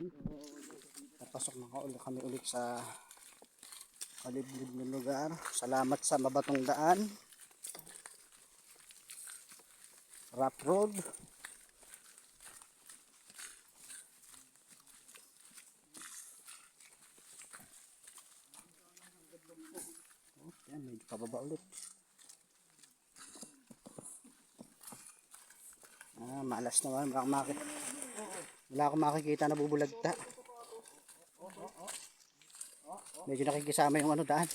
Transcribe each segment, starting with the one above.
Napasok na kami ulit sa kaliblib ng lugar. Salamat sa mabatong daan. Rough road. Yan, medyo pababa ulit. Malas naman. Wala akong makikita na bubulagta. Medyo nakikisama yung daan.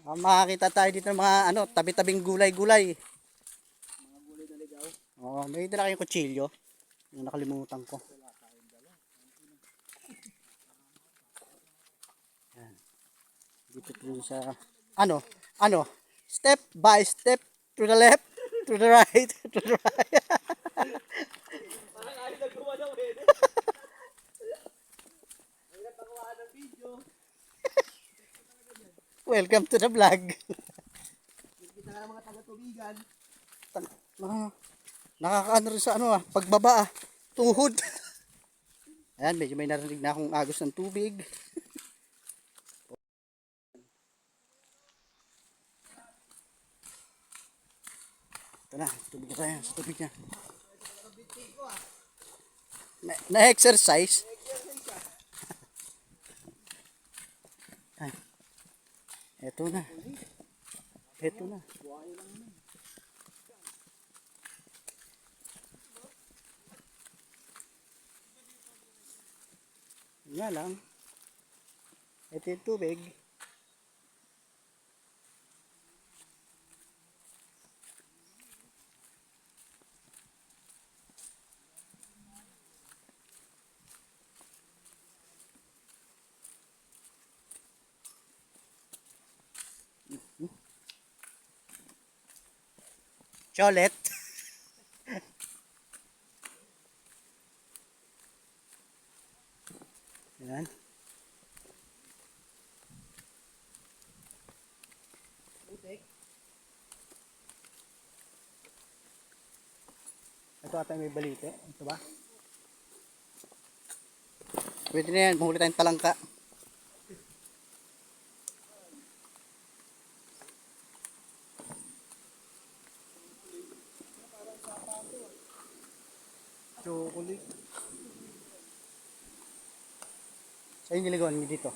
Makakita tayo dito ng mga tabi-tabing gulay-gulay. Mga gulay na ligaw. Oo, may dala kayong kutsilyo. Yung nakalimutan ko. Yan. Dito po sa step by step to the left, to the right, to the right. Parang ayaw nagawa ng pwede. Ayaw nagawa ng video. Welcome to the vlog. Kita nga mga taga-tubigan. Nakakaano rin sa pagbaba tuhod. Ayan, medyo may narinig na akong agos ng tubig. Ito na, tubig na tayo sa tubig niya. Na-exercise. Ay, eto na. Eto na. Nga lang. Ito yung tubig. Cholet. Yan. Ito ata may balite. Ito ba? Pwede na yan. Mahuli tayong talangka. Chocolate. So yung niligawan niyo dito.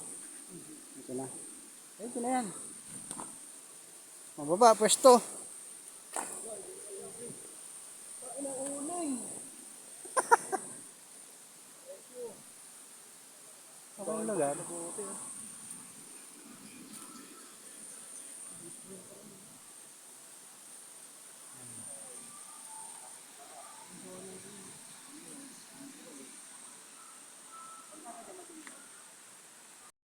Ito na. Ito na yan. Mababa, pwesto. Okay yung lugar.